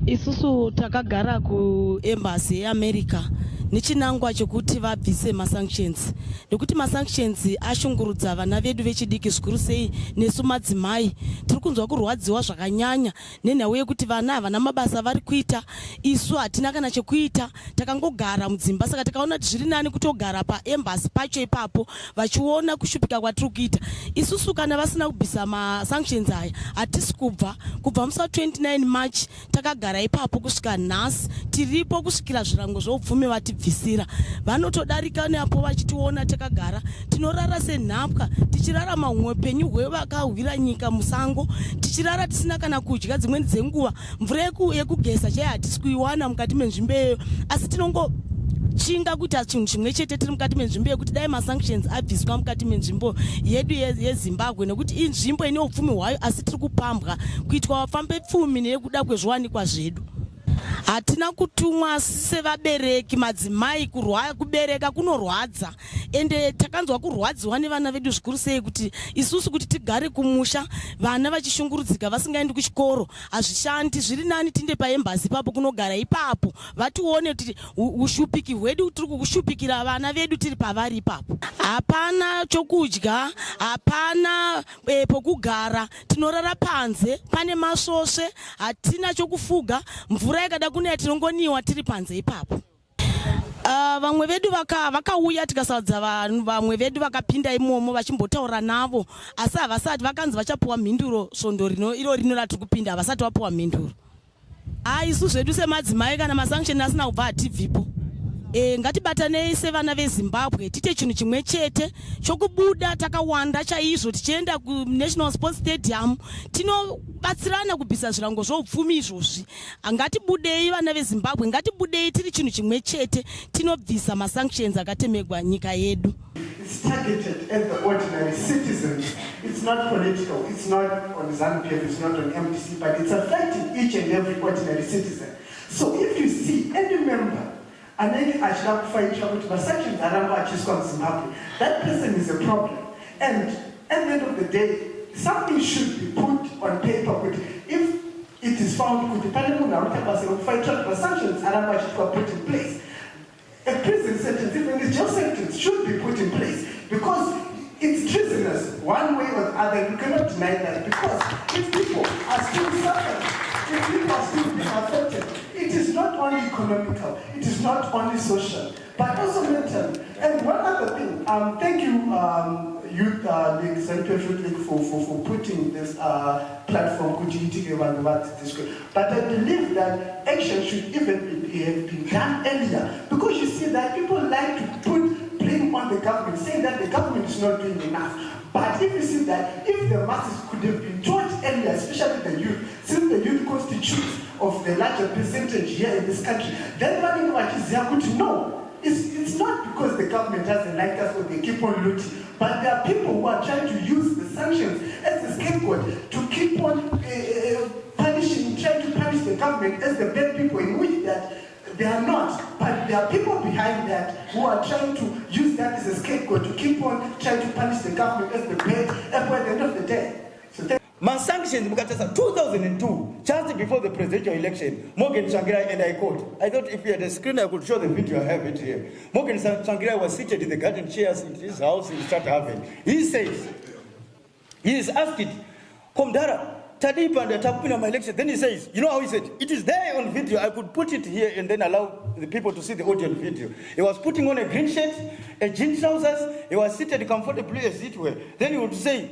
Isusu takagara kuembassy yeAmerica nechinangwa chokuti vabvise masanctions nekuti masanctions ashungurudza vana vedu vechidiki zvikuru sei nesu madzimai tiri kunzwa kurwadziwa zvakanyanya nenhau yekuti vana havana mabasa vari kuita, isu hatina kana chekuita, takangogara mudzimba. Saka takaona kuti zviri nani kutogara paembassy pacho ipapo vachiona kushupika kwatiri kuita. Isusu kana vasina kubvisa masanctions aya hatisi kubva musi wa29 March takagara ipapo kusvika nhasi, tiripo kusvikira zvirango zvoupfumi vatibvisira. Vanotodarika neapo vachitiona takagara tinorara senhapwa, tichirarama humwe upenyu hwevakahwira nyika musango, tichirara tisina kana kudya. Dzimweni dzenguva mvura yekugeza chaiyo hatisi kuiwana mukati menzvimbo iyoyo, asi tinongochinga kuita chinhu chimwe chete tiri mukati menzvimbo yekuti dai masanctions abviswa mukati menzvimbo yedu yeZimbabwe, nekuti inzvimbo ine upfumi hwayo asi tiri kupambwa kuitwa vafambe pfumi nekuda kwezviwanikwa zvedu. Hatina kutumwa sevabereki madzimai, kubereka kunorwadza, ende takanzwa kurwadziwa nevana vedu zvikuru sei kuti isusu kuti tigare kumusha vana vachishungurudzika vasingaendi kuchikoro hazvishandi. Zviri nani tinde paembassy ipapo kunogara ipapo vatione kuti ushupiki hwedu tiri kushupikira vana vedu tiri pavari ipapo. Hapana chokudya, hapana pokugara, tinorara panze, pane masvosve, hatina chokufuga, mvura yakada kunaya tinongoniwa tiri panze ipapo. Vamwe vedu vakauya tikasaudza vamwe vedu vakapinda imomo vachimbotaura navo, asi havasati vakanzi vachapuwa mhinduro svondo iro rino ratiri kupinda, havasati vapuwa mhinduro. Isu zvedu semadzimai kana masanction asina kubva hatibvipo. Ngatibatanei sevana veZimbabwe tite chinhu chimwe chete chokubuda takawanda chaizvo tichienda kuNational Sports Stadium tinobatsirana kubvisa zvirango zvoupfumi izvozvi. Ngatibudei vana veZimbabwe, ngatibudei tiri chinhu chimwe chete tinobvisa masanctions akatemegwa nyika yedu. It's targeted at the ordinary citizens. It's not political. It's not on ZANU-PF, it's not on MDC, but it's affecting each and every ordinary citizen. So if you see any member anenge achida kufaitira kuti masanctions aramba achiswa muZimbabwe, that person is a problem. And at the end of the day, something should be put on paper kuti if it is found kuti pane munhu anoita basa rokufaitira kuti masanctions aramba achiswa put in place, a prison sentence, even a jail sentence, should be put in place because it's treasonous one way or the other. You cannot deny that, because if people are still suffering, if people are still being affected, it is not only economical, it is not only social, but also mental. And one other thing, thank you, Youth League, ZANU-PF Youth League, for putting this platform, but I believe that action should even have been done earlier, because you see that people like to put blame on the government, saying that the government is not doing enough. But if you see that if the masses could have been taught earlier, especially the youth, since the youth constitutes of the larger percentage here in this country, then one thing no, it's not because the government doesn't like us or they keep on looting, but there are people who are trying to use the sanctions as a scapegoat to keep on trying to punish the government as the bad people, in which that they are not, but there are people behind that who are trying to use that as a scapegoat to keep on trying to punish the government as the bad, and at the end of the day. My sanctions, 2002, just before the presidential election, Morgan Tsvangirai, and I quote, I thought if you had a screen I could show the video, I have it here. Morgan Tsvangirai was seated in the garden chairs in his house in Strathaven. He says, he is asked, Komdara, Tadipanda Tapuna my election. Then he says, you know how he said, it is there on video, I could put it here and then allow the people to see the audio video. He was putting on a green shirt, a jean trousers, he was seated comfortably as it were. Then he would say,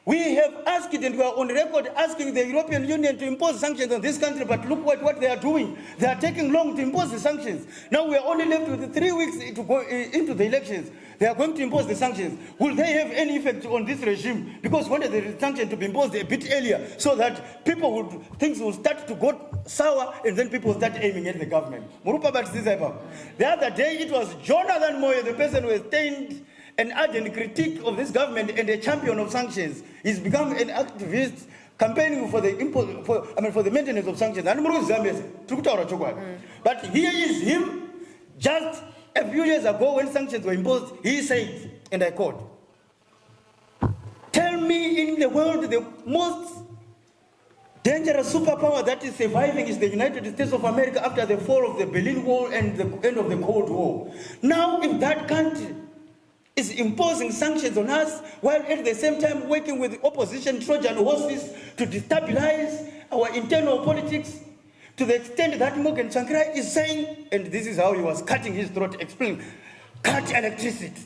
we have asked it and we are on record asking the European Union to impose sanctions on this country, but look what they are doing. They are taking long to impose the sanctions. Now we are only left with 3 weeks to go into the elections. They are going to impose the sanctions. Will they have any effect on this regime? Because wanted the sanctions to be imposed a bit earlier so that things will start to go sour and then people will start aiming at the government. The other day it was Jonathan Moyo, the person who has stained an ardent critique of this government and a champion of sanctions. He's become an activist campaigning for the maintenance of sanctions. But here is him, just a few years ago when sanctions were imposed, he said, and I quote, tell me in the world the most dangerous superpower that is surviving is the United States of America after the fall of the Berlin Wall and the end of the Cold War. Now, if that country is imposing sanctions on us, while at the same time working with opposition Trojan horses to destabilize our internal politics, to the extent that Morgan Tsvangirai is saying, and this is how he was cutting his throat, explaining, cut electricity,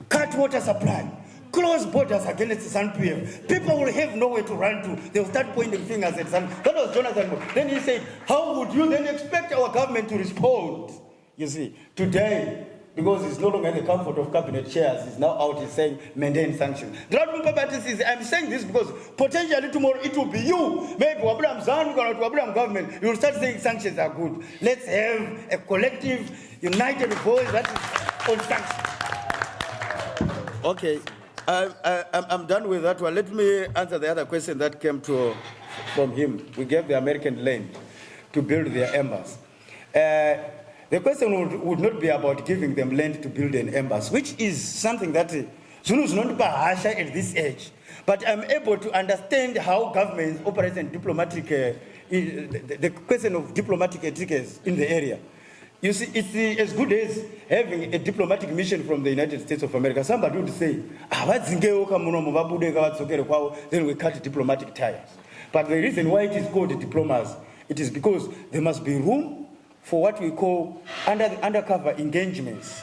cut water supply, close borders against ZANU-PF. People will have nowhere to run to. They will start pointing fingers at ZANU. That was Jonathan Moore. Then he said, how would you then expect our government to respond? You see, today, because he's no longer in the comfort of cabinet chairs, he's now out, he's saying, maintain sanctions. I'm saying this because potentially tomorrow it will be you, maybe Wabulam ZANU or Wabulam government, you will start saying sanctions are good. Let's have a collective, united voice that is on sanctions. Okay, I'm done with that one. Let me answer the other question that came from him. We gave the American land to build their embassy. The question would not be about giving them land to build an embassy, which is something that Zulu is not bahasha at this age. But I'm able to understand how governments operate in diplomatic, the question of diplomatic etiquette in the area. You see, it's as good as having a diplomatic mission from the United States of America. Somebody would say, then we cut diplomatic ties. But the reason why it is called diplomacy, it is because there must be room for what we call undercover engagements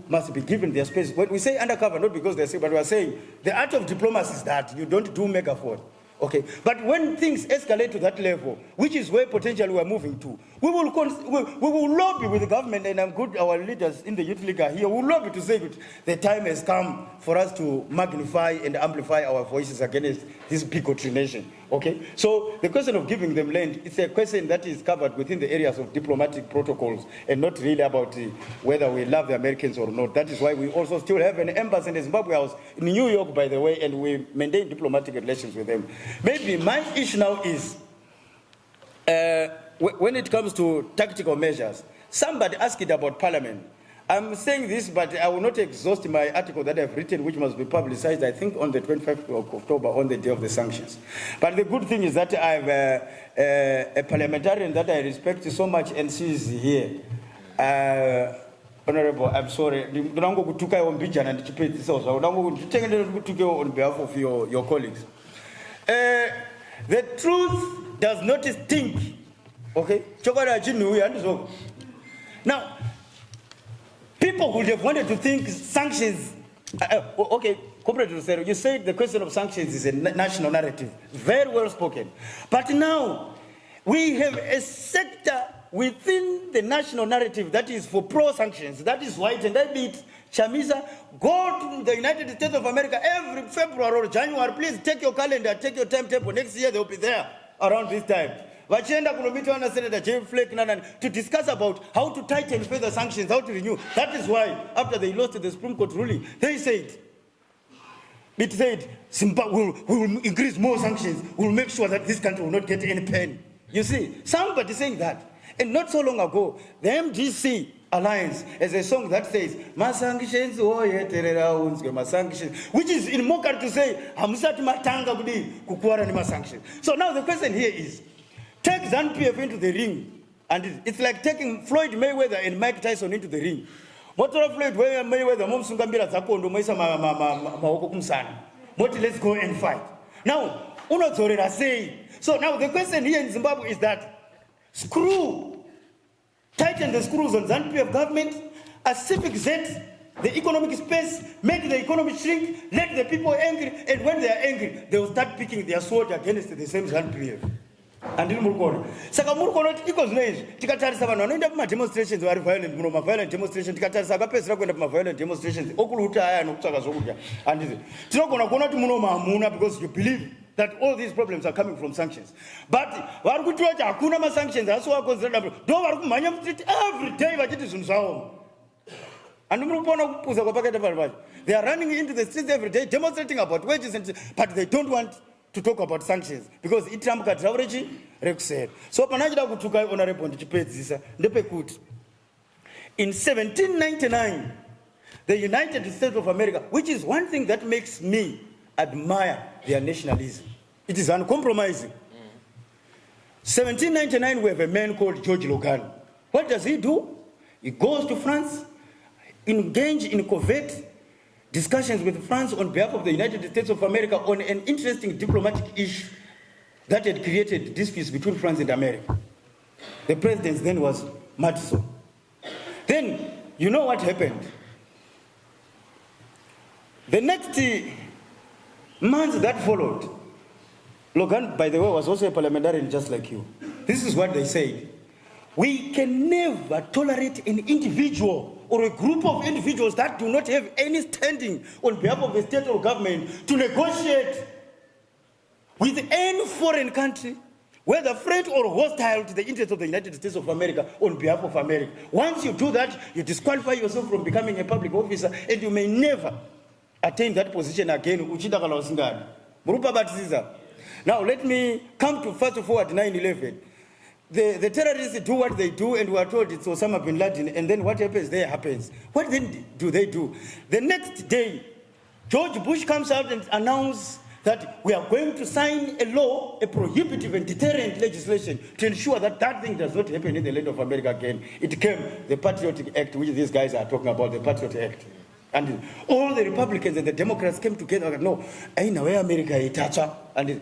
must be given their space. When we say undercover, not because they're saying, but we are saying the art of diplomacy is that you don't do megaphone. Okay, but when things escalate to that level, which is where potentially we are moving to, we will lobby with the government, and I'm good, our leaders in the Youth League are here, we will lobby to say that the time has come for us to magnify and amplify our voices against this bigotry nation. Okay, so the question of giving them land, it's a question that is covered within the areas of diplomatic protocols and not really about whether we love the Americans or not. That is why we also still have an embassy in the Zimbabwe House in New York, by the way, and we maintain diplomatic relations with them. Maybe my issue now is, when it comes to tactical measures, somebody asked it about Parliament. I'm saying this, but I will not exhaust my article that I've written, which must be publicized, I think, on the 25th of October, on the day of the sanctions. But the good thing is that I have a parliamentarian that I respect so much, and she's here. Honorable, I'm sorry. On behalf of your colleagues. The truth does not stink. Okay? Now, people would have wanted to think sanctions. Okay, Comrade Lucero, you said the question of sanctions is a national narrative. Very well spoken. But now, we have a sector within the national narrative that is for pro-sanctions. That is white, and that means Chamisa, go to the United States of America every February or January. Please take your calendar, take your timetable. Next year, they'll be there around this time. Vachenda kulomita wana Senator Jay Flake to discuss about how to tighten further sanctions, how to renew. That is why, after they lost the Supreme Court ruling, they said, Zimbabwe will increase more sanctions, we'll make sure that this country will not get any pain. You see, somebody saying that. And not so long ago, the MDC Alliance has a song that says, Masanctions, which is in mockery to say, so now the question here is, take ZANU-PF into the ring, and it's like taking Floyd Mayweather and Mike Tyson into the ring. What Floyd Mayweather, let's go and fight. Now, so now the question here in Zimbabwe is that tighten the screws on ZANU-PF government, asphyxiate the economic space, make the economy shrink, let the people angry, and when they are angry, they will start picking their sword against the same ZANU-PF. And in Murkono. Saka Murkono equals names. Tikatarisa vanhu vanoenda kumademonstrations vari violent, violent demonstrations. Tikatarisa akapedzisira kuenda kumaviolent demonstrations. Okuluta aya nokutsvaka zvokudya. Handizvo. Tinogona kuona kuti muno hamuna because you believe that all these problems are coming from sanctions. But vari kuti vachi hakuna masanctions asi wakonzera dambudziko. Ndo vari kumhanya mustriti every day vachiti zvinhu zvavo. And they are running into the streets every day demonstrating about wages, but they don't want to talk about sanctions because it ramukati rekusera. So panachida kutuka honorable ndichipedzisa ndepekuti in 1799 the United States of America, which is one thing that makes me admire their nationalism, it is uncompromising. 1799, we have a man called George Logan. What does he do? He goes to France, engage in covert discussions with France on behalf of the United States of America on an interesting diplomatic issue that had created disputes between France and America. The president then was Madison. Then, you know what happened? The next months that followed, Logan, by the way, was also a parliamentarian just like you. This is what they said. We can never tolerate an individual or a group of individuals that do not have any standing on behalf of the state or government to negotiate with any foreign country, whether friend or hostile to the interests of the United States of America on behalf of America. Once you do that, you disqualify yourself from becoming a public officer, and you may never attain that position again. Now let me come to fast forward 9/11. The terrorists do what they do, and we are told it's Osama bin Laden, and then what happens there happens. What then do they do? The next day, George Bush comes out and announces that we are going to sign a law, a prohibitive and deterrent legislation to ensure that that thing does not happen in the land of America again. It came the Patriotic Act, which these guys are talking about, the Patriot Act. And all the Republicans and the Democrats came together and no, ain't no way America is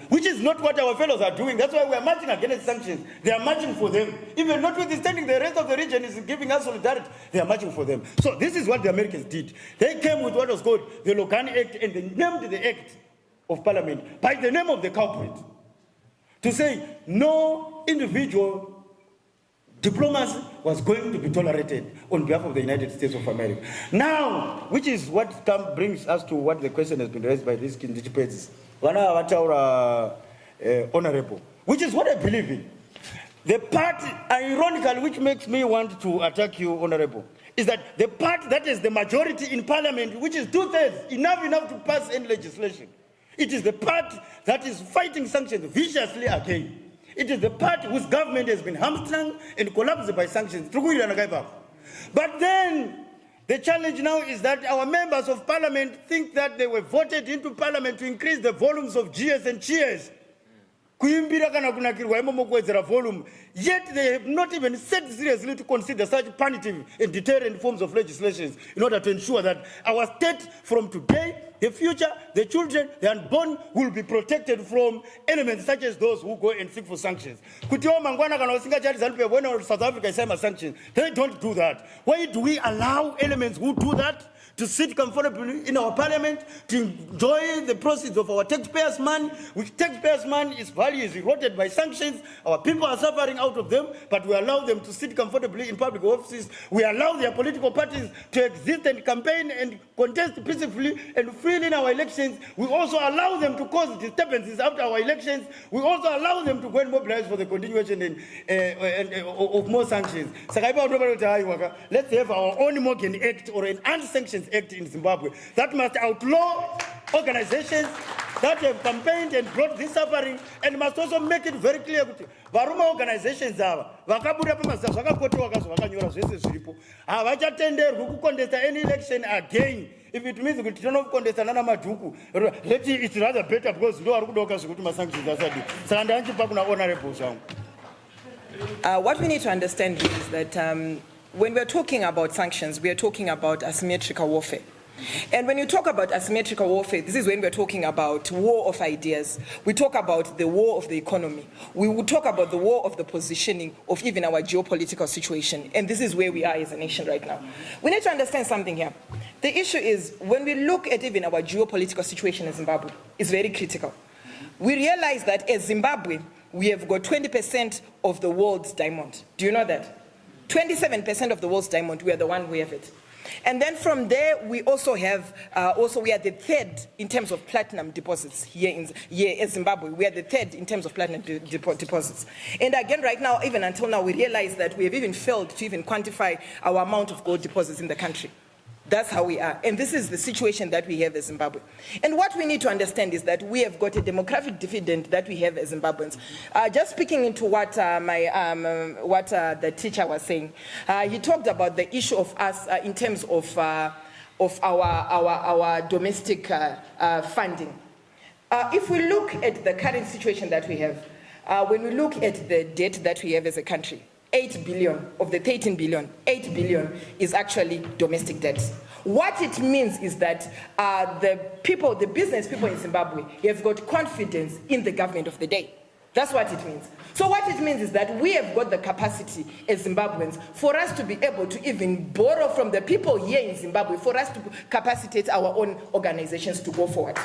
which is not what our fellows are doing. That's why we are marching against sanctions. They are marching for them. Even notwithstanding the rest of the region is giving us solidarity, they are marching for them. So this is what the Americans did. They came with what was called the Logan Act, and they named the act of parliament by the name of the culprit to say no individual diplomacy was going to be tolerated on behalf of the United States of America. Now, which is what brings us to what the question has been raised by these candidates, honorable, which is what I believe in. The part, ironically, which makes me want to attack you, honorable, is that the part that is the majority in parliament, which is 2/3, enough to pass any legislation. It is the part that is fighting sanctions viciously again. It is the part whose government has been hamstrung and collapsed by sanctions. But then, the challenge now is that our members of parliament think that they were voted into parliament to increase the volumes of jeers and cheers. Volume, yet they have not even set seriously to consider such punitive and deterrent forms of legislation in order to ensure that our state from today, the future, the children, the unborn will be protected from elements such as those who go and seek for sanctions. South Africa is sanctions. They don't do that. Why do we allow elements who do that to sit comfortably in our parliament, to enjoy the proceeds of our taxpayers' money, which taxpayers' money is value is eroded by sanctions. Our people are suffering out of them, but we allow them to sit comfortably in public offices. We allow their political parties to exist and campaign and contest peacefully and freely in our elections. We also allow them to cause disturbances after our elections. We also allow them to go and mobilize for the continuation of more sanctions. Let's have our own Morgan Act or an anti-sanctions act in Zimbabwe that must outlaw organizations that have campaigned and brought this suffering, and must also make it very clear that varuma organizations ava vakabuda pamazavu zvakakotewa kazvo vakanyora zvese zviripo havachatenderwi kucontesta any election again. If it means kuti tinocontesta nana madhuku, it's rather better because ndo ari kudoka zvekuti masanctions asadi. Saka ndanchipa kuna honorable zvangu. What we need to understand is that when we're talking about sanctions, we are talking about asymmetrical warfare. And when you talk about asymmetrical warfare, this is when we're talking about war of ideas. We talk about the war of the economy. We will talk about the war of the positioning of even our geopolitical situation. And this is where we are as a nation right now. We need to understand something here. The issue is, when we look at even our geopolitical situation in Zimbabwe, it's very critical. We realize that as Zimbabwe, we have got 20% of the world's diamond. Do you know that? 27% of the world's diamond, we are the one who have it. And then from there, we also have, we are the third in terms of platinum deposits here in Zimbabwe. We are the third in terms of platinum deposits. And again, right now, even until now, we realize that we have even failed to even quantify our amount of gold deposits in the country. That's how we are. And this is the situation that we have as Zimbabwe. And what we need to understand is that we have got a demographic dividend that we have as Zimbabweans. Just speaking into what the teacher was saying, he talked about the issue of us in terms of our domestic funding. If we look at the current situation that we have, when we look at the debt that we have as a country, 8 billion of the 13 billion, 8 billion is actually domestic debt. What it means is that the business people in Zimbabwe have got confidence in the government of the day. That's what it means. So what it means is that we have got the capacity as Zimbabweans for us to be able to even borrow from the people here in Zimbabwe, for us to capacitate our own organizations to go forward.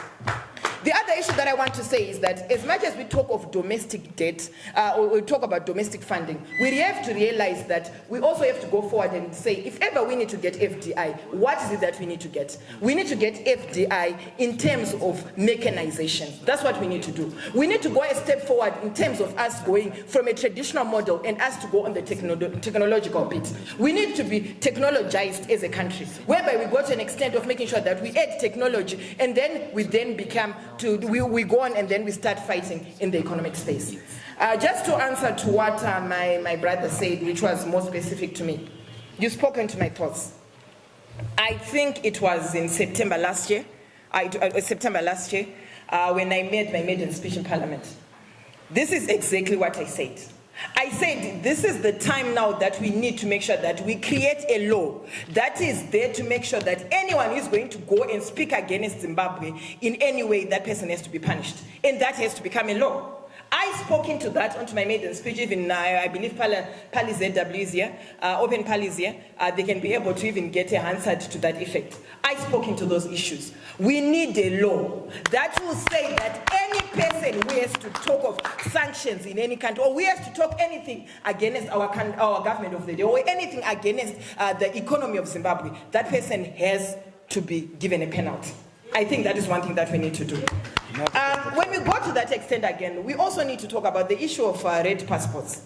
The other issue that I want to say is that as much as we talk of domestic debt, or we talk about domestic funding, we have to realize that we also have to go forward and say, if ever we need to get FDI, what is it that we need to get? We need to get FDI in terms of mechanization. That's what we need to do. We need to go a step forward in terms of us going from a traditional model and us to go on the technological bit. We need to be technologized as a country, whereby we go to an extent of making sure that we add technology and then we then become we go on and then we start fighting in the economic space. Just to answer to what my brother said, which was more specific to me, you've spoken to my thoughts. I think it was in September last year, when I made my maiden speech in Parliament. This is exactly what I said. I said this is the time now that we need to make sure that we create a law that is there to make sure that anyone who is going to go and speak against Zimbabwe in any way, that person has to be punished. And that has to become a law. I spoke into that onto my maiden speech, even I believe Pali ZW is here, Open Pali is here, they can be able to even get a Hansard to that effect. I spoke into those issues. We need a law that will say that any person who has to talk of sanctions in any country, or we have to talk anything against our government of the day, or anything against the economy of Zimbabwe, that person has to be given a penalty. I think that is one thing that we need to do. When we go to that extent again, we also need to talk about the issue of red passports.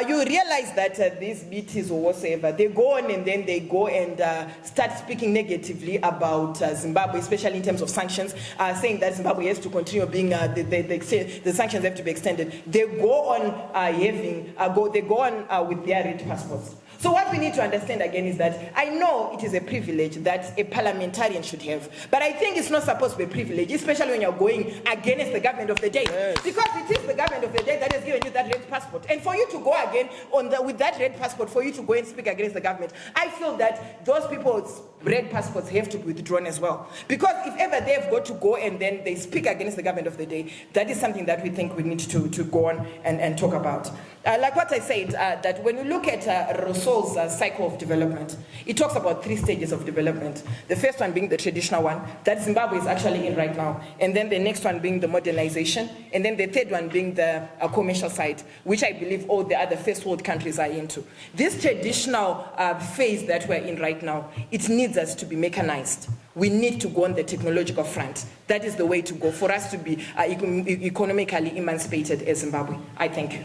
You realize that these BTs or whatsoever, they go on and then they go and start speaking negatively about Zimbabwe, especially in terms of sanctions, saying that Zimbabwe has to continue being, the sanctions have to be extended. They go on with their red passports. So what we need to understand again is that I know it is a privilege that a parliamentarian should have, but I think it's not supposed to be a privilege, especially when you're going against the government of the day. Yes. Because it is the government of the day that has given you that red passport. And for you to go again with that red passport, for you to go and speak against the government, I feel that those people's red passports have to be withdrawn as well. Because if ever they've got to go and then they speak against the government of the day, that is something that we think we need to go on and talk about. Like what I said, that when you look at Rousseau's cycle of development, it talks about 3 stages of development. The first one being the traditional one, that Zimbabwe is actually in right now. And then the next one being the modernization. And then the third one being the commercial side, which I believe all the other first world countries are into. This traditional phase that we're in right now, it needs us to be mechanized. We need to go on the technological front. That is the way to go for us to be economically emancipated as Zimbabwe. I thank you.